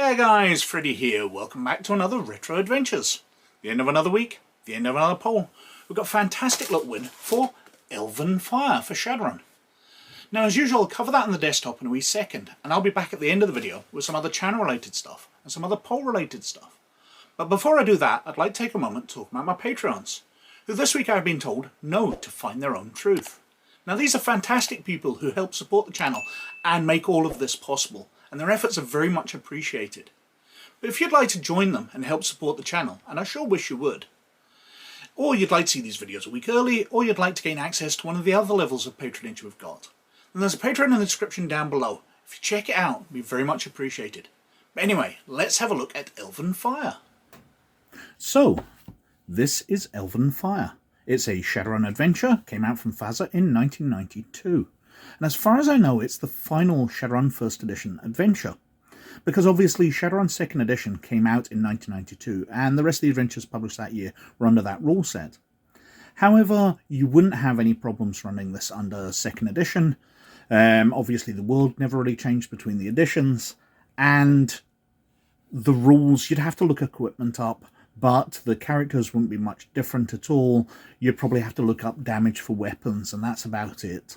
Yeah guys, Freddy here. Welcome back to another Retro Adventures. The end of another week, the end of another poll. We've got a fantastic little win for Elven Fire for Shadowrun. Now as usual, I'll cover that on the desktop in a wee second, and I'll be back at the end of the video with some other channel related stuff and some other poll related stuff. But before I do that, I'd like to take a moment to talk about my Patreons, who this week I've been told know to find their own truth. Now these are fantastic people who help support the channel and make all of this possible, and their efforts are very much appreciated. But if you'd like to join them and help support the channel, and I sure wish you would, or you'd like to see these videos a week early, or you'd like to gain access to one of the other levels of patronage we've got, then there's a Patreon in the description down below. If you check it out, it'd be very much appreciated. But anyway, let's have a look at Elven Fire. So, this is Elven Fire. It's a Shadowrun adventure, came out from FASA in 1992. And as far as I know, it's the final Shadowrun First Edition adventure. Because obviously Shadowrun Second Edition came out in 1992, and the rest of the adventures published that year were under that rule set. However, you wouldn't have any problems running this under Second Edition. Obviously the world never really changed between the editions, and the rules, you'd have to look equipment up, but the characters wouldn't be much different at all. You'd probably have to look up damage for weapons, and that's about it.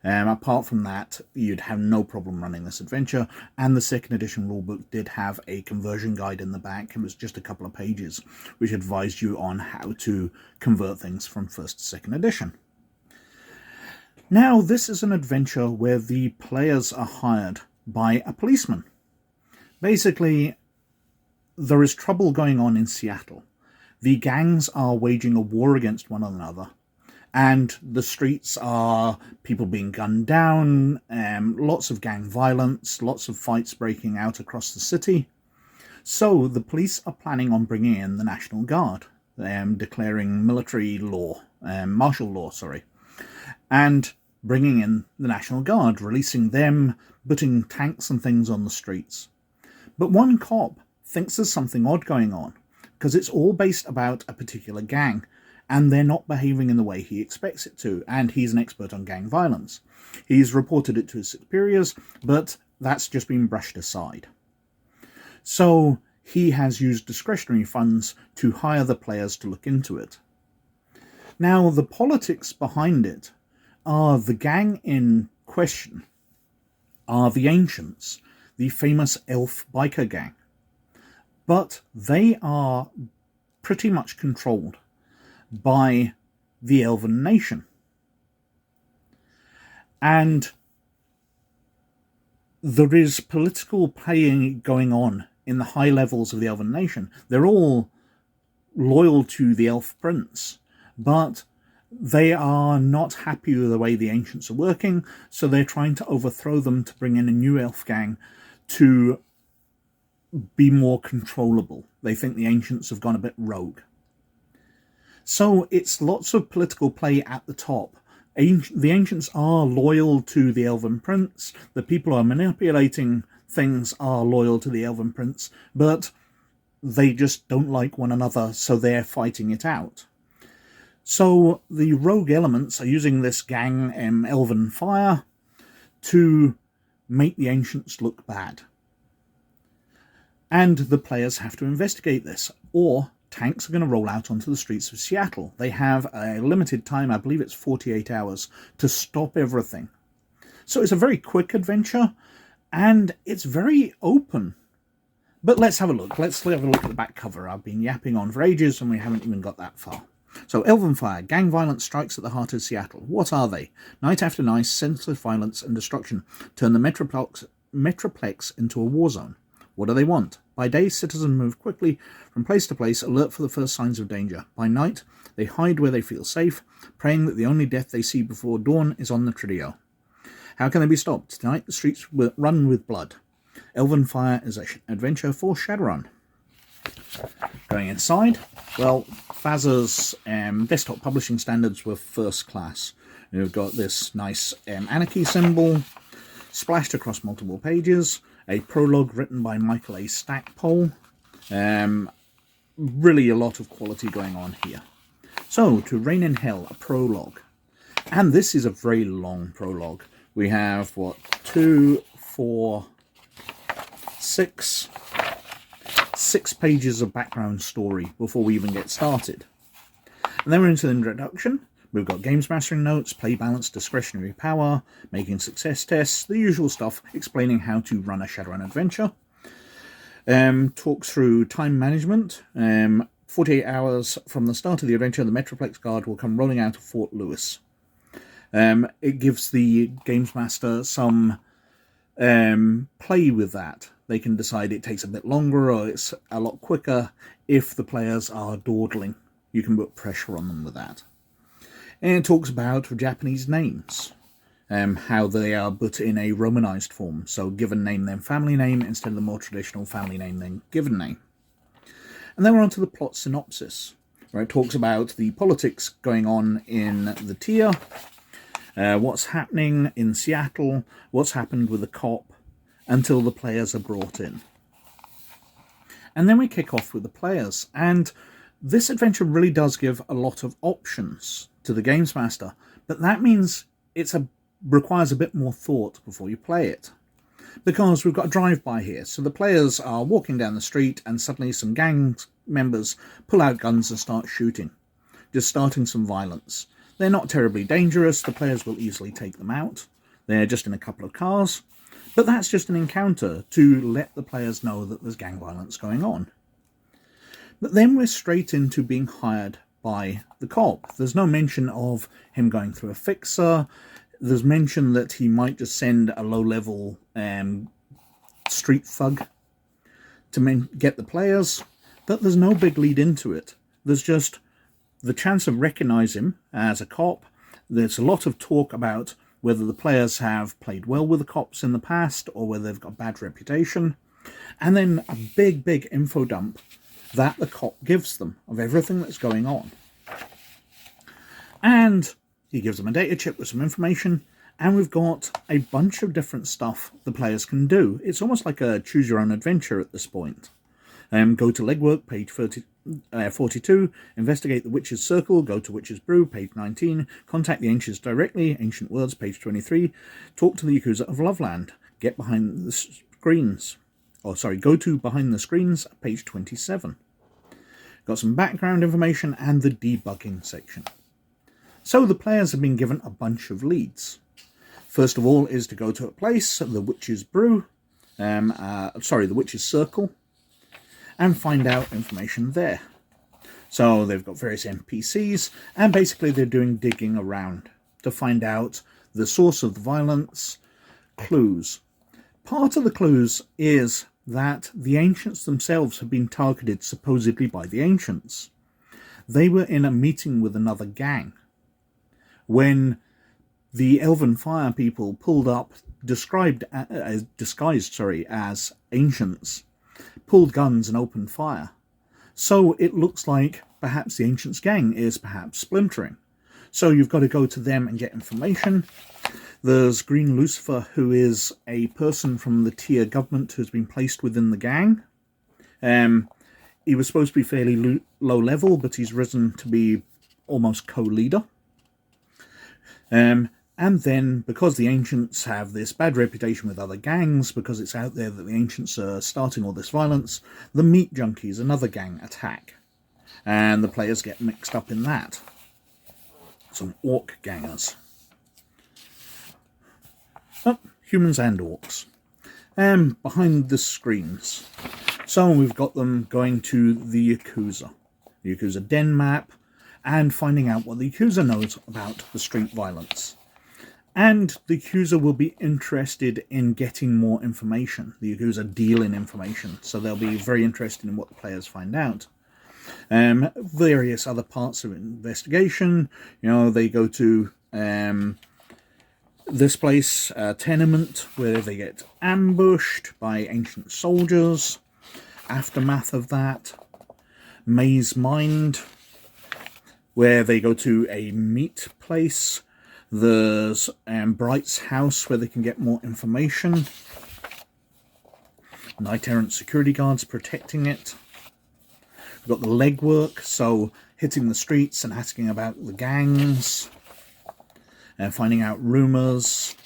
Apart from that, you'd have no problem running this adventure, and the second edition rulebook did have a conversion guide in the back. It was just a couple of pages, which advised you on how to convert things from first to second edition. Now, this is an adventure where the players are hired by a policeman. Basically, there is trouble going on in Seattle. The gangs are waging a war against one another, and the streets are people being gunned down, lots of gang violence, lots of fights breaking out across the city. So the police are planning on bringing in the National Guard, declaring martial law, and bringing in the National Guard, releasing them, putting tanks and things on the streets. But one cop thinks there's something odd going on, because it's all based about a particular gang, and they're not behaving in the way he expects it to, and he's an expert on gang violence. He's reported it to his superiors, but that's just been brushed aside. So he has used discretionary funds to hire the players to look into it. Now, the politics behind it are the gang in question are the Ancients, the famous elf biker gang. But they are pretty much controlled by the Elven nation. And there is political playing going on in the high levels of the Elven nation. They're all loyal to the elf prince, but they are not happy with the way the Ancients are working, so they're trying to overthrow them to bring in a new elf gang to be more controllable. They think the Ancients have gone a bit rogue. So it's lots of political play at the top. The Ancients are loyal to the Elven Prince. The people who are manipulating things are loyal to the Elven Prince, but they just don't like one another, so they're fighting it out. So the rogue elements are using this gang, Elven Fire, to make the Ancients look bad. And the players have to investigate this, or tanks are going to roll out onto the streets of Seattle. They have a limited time, I believe it's 48 hours, to stop everything. So it's a very quick adventure, and it's very open. But let's have a look. Let's have a look at the back cover. I've been yapping on for ages, and we haven't even got that far. So, Elven Fire, gang violence strikes at the heart of Seattle. What are they? Night after night, senseless violence and destruction turn the metroplex into a war zone. What do they want? By day, citizens move quickly from place to place, alert for the first signs of danger. By night, they hide where they feel safe, praying that the only death they see before dawn is on the trideo. How can they be stopped? Tonight, the streets will run with blood. Elven Fire is an adventure for Shadowrun. Going inside, well, FASA's desktop publishing standards were first class. We've got this nice anarchy symbol splashed across multiple pages. A prologue written by Michael A. Stackpole. Really a lot of quality going on here. So, To Reign in Hell, a prologue. And this is a very long prologue. We have, what, 2, 4, 6, 6 pages of background story before we even get started. And then we're into the introduction. We've got games mastering notes, play balance, discretionary power, making success tests, the usual stuff, explaining how to run a Shadowrun adventure. Talks through time management. 48 hours from the start of the adventure, the metroplex guard will come rolling out of Fort Lewis. It gives the games master some play with that. They can decide it takes a bit longer or it's a lot quicker if the players are dawdling. You can put pressure on them with that. And it talks about Japanese names, how they are but in a Romanized form. So given name, then family name, instead of the more traditional family name, then given name. And then we're on to the plot synopsis, where it talks about the politics going on in the tier, what's happening in Seattle, what's happened with the cop, until the players are brought in. And then we kick off with the players, and this adventure really does give a lot of options to the games master, but that means it requires a bit more thought before you play it. Because we've got a drive-by here, so the players are walking down the street and suddenly some gang members pull out guns and start shooting, just starting some violence. They're not terribly dangerous, the players will easily take them out. They're just in a couple of cars, but that's just an encounter to let the players know that there's gang violence going on. But then we're straight into being hired by the cop. There's no mention of him going through a fixer. There's mention that he might just send a low-level street thug to get the players, but there's no big lead into it. There's just the chance of recognizing him as a cop. There's a lot of talk about whether the players have played well with the cops in the past or whether they've got a bad reputation. And then a big info dump that the cop gives them of everything that's going on. And he gives them a data chip with some information, and we've got a bunch of different stuff the players can do. It's almost like a choose your own adventure at this point. Go to legwork, page 42, investigate the Witch's Circle, go to Witch's Brew, page 19, contact the Ancients directly, Ancient Words, page 23, talk to the Yakuza of Loveland, get behind the screens. Go to behind the screens, page 27. Got some background information and the debugging section. So the players have been given a bunch of leads. First of all is to go to a place, the Witch's Brew, the Witch's Circle, and find out information there. So they've got various NPCs, and basically they're doing digging around to find out the source of the violence, clues. Part of the clues is that the Ancients themselves have been targeted supposedly by the Ancients. They were in a meeting with another gang when the Elven Fire people pulled up, disguised as Ancients, pulled guns and opened fire. So it looks like perhaps the Ancients gang is perhaps splintering. So you've got to go to them and get information. There's Green Lucifer, who is a person from the tier government who's been placed within the gang. He was supposed to be fairly low level, but he's risen to be almost co-leader. And then, because the Ancients have this bad reputation with other gangs, because it's out there that the Ancients are starting all this violence, the Meat Junkies, another gang, attack. And the players get mixed up in that. Some orc gangers. Oh, humans and orcs. Behind the screens. So we've got them going to the Yakuza. The Yakuza den map, and finding out what the Yakuza knows about the street violence. And the Yakuza will be interested in getting more information. The Yakuza deal in information, so they'll be very interested in what the players find out. Various other parts of investigation. They go to this place, a tenement, where they get ambushed by ancient soldiers. Aftermath of that. Maze Mind, where they go to a meat place. There's Bright's house, where they can get more information. Knight Errant security guards protecting it. We've got the legwork, so hitting the streets and asking about the gangs. Finding out rumours.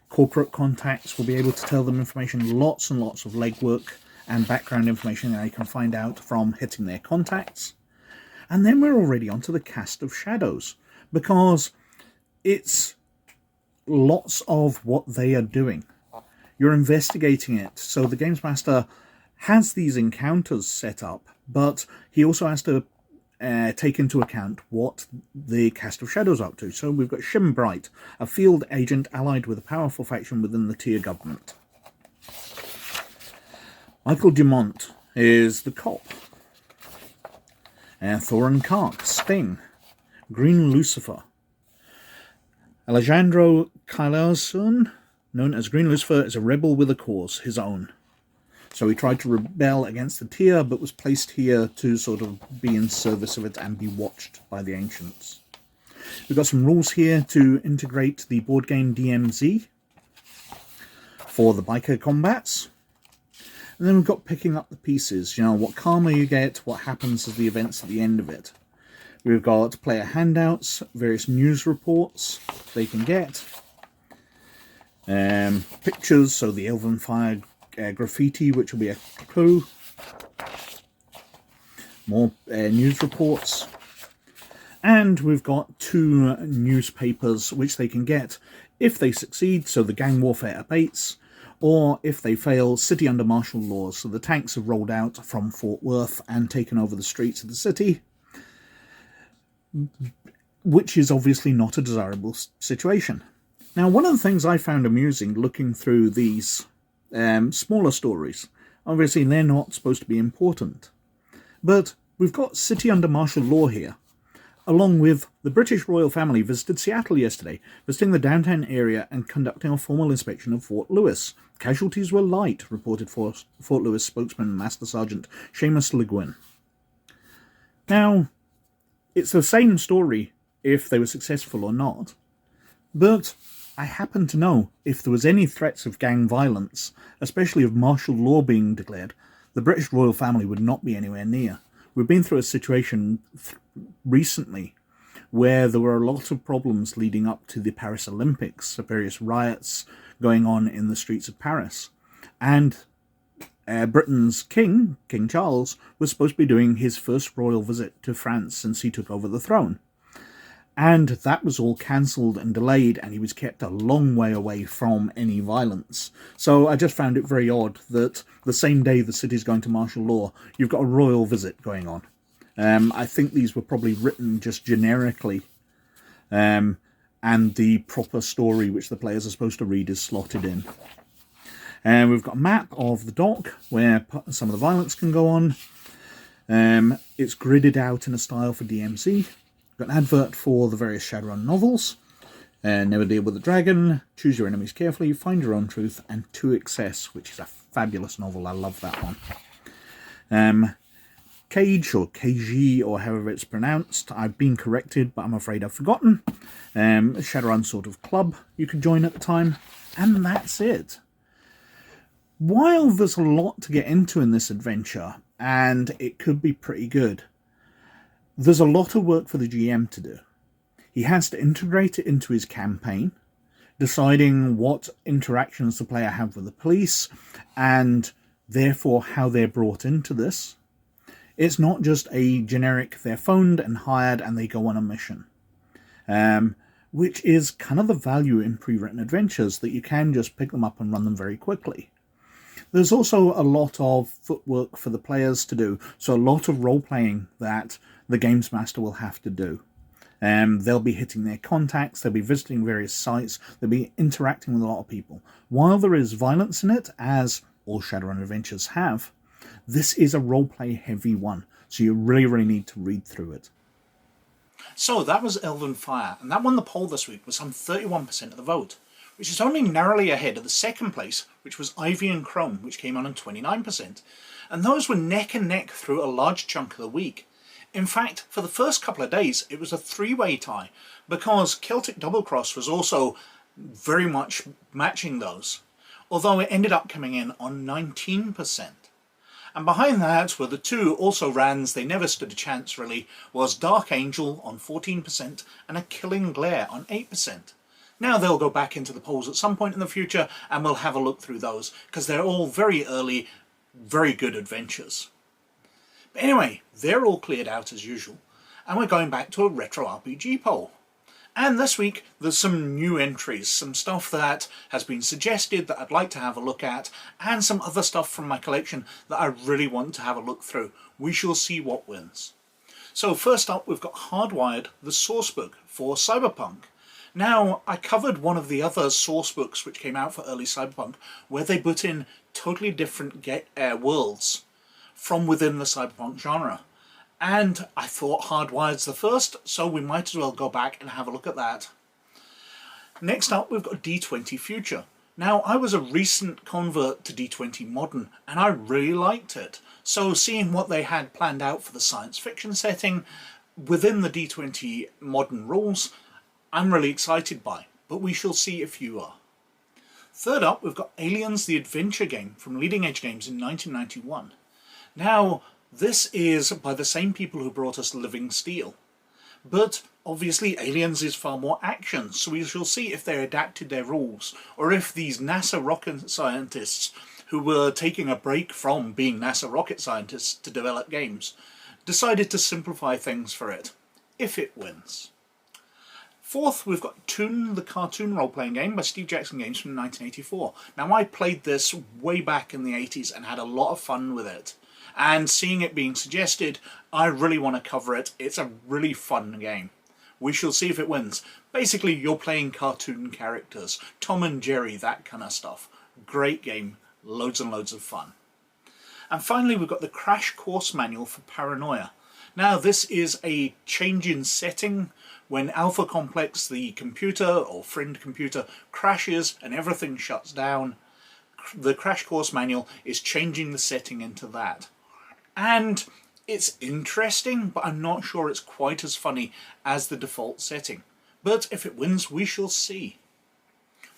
Corporate contacts will be able to tell them information. Lots and lots of legwork and background information that you can find out from hitting their contacts. And then we're already onto the cast of shadows, because it's lots of what they are doing. You're investigating it, so the Games Master has these encounters set up, but he also has to take into account what the cast of shadows are up to. So we've got Shim Bright, a field agent allied with a powerful faction within the Tier government. Michael Dumont is the cop. Thorin Kark, Sting. Green Lucifer. Alejandro Kailason, known as Green Lucifer, is a rebel with a cause, his own. So he tried to rebel against the Tier, but was placed here to sort of be in service of it and be watched by the Ancients. We've got some rules here to integrate the board game DMZ for the biker combats. And then we've got picking up the pieces, you know, what karma you get, what happens at the events at the end of it. We've got player handouts, various news reports they can get. Pictures, so the Elven Fire graffiti, which will be a clue. More news reports. And we've got 2 newspapers which they can get if they succeed, so the gang warfare abates, or if they fail, city under martial law. So the tanks have rolled out from Fort Worth and taken over the streets of the city, which is obviously not a desirable situation. Now, one of the things I found amusing looking through these smaller stories, obviously they're not supposed to be important, but we've got city under martial law here, along with the British royal family visited Seattle yesterday, visiting the downtown area and conducting a formal inspection of Fort Lewis. Casualties were light, reported Fort Lewis spokesman Master Sergeant Seamus Le Guin. Now, it's the same story if they were successful or not, but I happen to know if there was any threats of gang violence, especially of martial law being declared, the British royal family would not be anywhere near. We've been through a situation recently where there were a lot of problems leading up to the Paris Olympics, various riots going on in the streets of Paris. And Britain's king, King Charles, was supposed to be doing his first royal visit to France since he took over the throne. And that was all cancelled and delayed, and he was kept a long way away from any violence. So I just found it very odd that the same day the city's going to martial law, you've got a royal visit going on. I think these were probably written just generically, and the proper story which the players are supposed to read is slotted in. And we've got a map of the dock where some of the violence can go on. It's gridded out in a style for DMZ. Got an advert for the various Shadowrun novels. Never Deal with the Dragon, Choose Your Enemies Carefully, Find Your Own Truth, and To Excess, which is a fabulous novel. I love that one. Cage, or KG, or however it's pronounced. I've been corrected, but I'm afraid I've forgotten. A Shadowrun sort of club you could join at the time. And that's it. While there's a lot to get into in this adventure, and it could be pretty good, there's a lot of work for the GM to do. He has to integrate it into his campaign, deciding what interactions the player have with the police, and therefore how they're brought into this. It's not just a generic, they're phoned and hired and they go on a mission. Which is kind of the value in pre-written adventures, that you can just pick them up and run them very quickly. There's also a lot of footwork for the players to do, so a lot of role-playing that the Games Master will have to do. They'll be hitting their contacts, they'll be visiting various sites, they'll be interacting with a lot of people. While there is violence in it, as all Shadowrun adventures have, this is a role-play heavy one, so you really need to read through it. So that was Elven Fire, and that won the poll this week with some 31% of the vote, which is only narrowly ahead of the second place, which was Ivy and Chrome, which came on 29%. And those were neck and neck through a large chunk of the week. In fact, for the first couple of days, it was a three-way tie, because Celtic Double Cross was also very much matching those, although it ended up coming in on 19%. And behind that were the two also rans they never stood a chance really, was Dark Angel on 14% and A Killing Glare on 8%. Now they'll go back into the polls at some point in the future and we'll have a look through those, because they're all very early, very good adventures. But anyway, they're all cleared out as usual, and we're going back to a retro RPG poll. And this week there's some new entries, some stuff that has been suggested that I'd like to have a look at, and some other stuff from my collection that I really want to have a look through. We shall see what wins. So first up, we've got Hardwired, the sourcebook for Cyberpunk. Now, I covered one of the other sourcebooks which came out for early Cyberpunk, where they put in totally different worlds from within the Cyberpunk genre. And I thought Hardwired's the first, so we might as well go back and have a look at that. Next up, we've got D20 Future. Now, I was a recent convert to D20 Modern, and I really liked it. So seeing what they had planned out for the science fiction setting within the D20 Modern rules, I'm really excited by, but we shall see if you are. Third up, we've got Aliens the Adventure game from Leading Edge Games in 1991. Now, this is by the same people who brought us Living Steel, but obviously Aliens is far more action, so we shall see if they adapted their rules, or if these NASA rocket scientists who were taking a break from being NASA rocket scientists to develop games decided to simplify things for it, if it wins. Fourth, we've got Toon, the cartoon role-playing game by Steve Jackson Games from 1984. Now, I played this way back in the 80s and had a lot of fun with it. And seeing it being suggested, I really want to cover it. It's a really fun game. We shall see if it wins. Basically, you're playing cartoon characters. Tom and Jerry, that kind of stuff. Great game. Loads and loads of fun. And finally, we've got the Crash Course Manual for Paranoia. Now, this is a change in setting when Alpha Complex, the computer or friend computer, crashes and everything shuts down. The Crash Course Manual is changing the setting into that. And it's interesting, but I'm not sure it's quite as funny as the default setting. But if it wins, we shall see.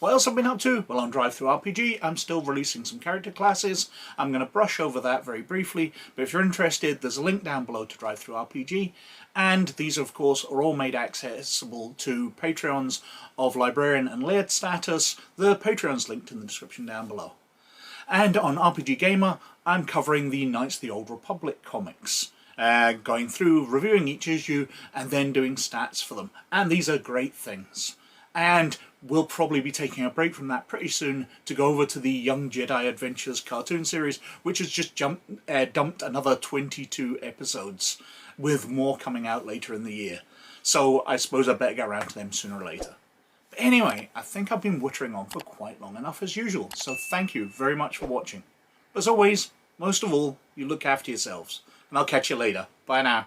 What else have I been up to? Well, on DrivethruRPG, I'm still releasing some character classes. I'm going to brush over that very briefly, but if you're interested, there's a link down below to DrivethruRPG, and these, of course, are all made accessible to Patreons of Librarian and Laird status. The Patreon's linked in the description down below. And on RPG Gamer, I'm covering the Knights of the Old Republic comics, going through, reviewing each issue, and then doing stats for them. And these are great things. And we'll probably be taking a break from that pretty soon to go over to the Young Jedi Adventures cartoon series, which has just dumped another 22 episodes, with more coming out later in the year. So I suppose I better get around to them sooner or later. But anyway, I think I've been wittering on for quite long enough as usual, so thank you very much for watching. As always, most of all, you look after yourselves, and I'll catch you later. Bye now.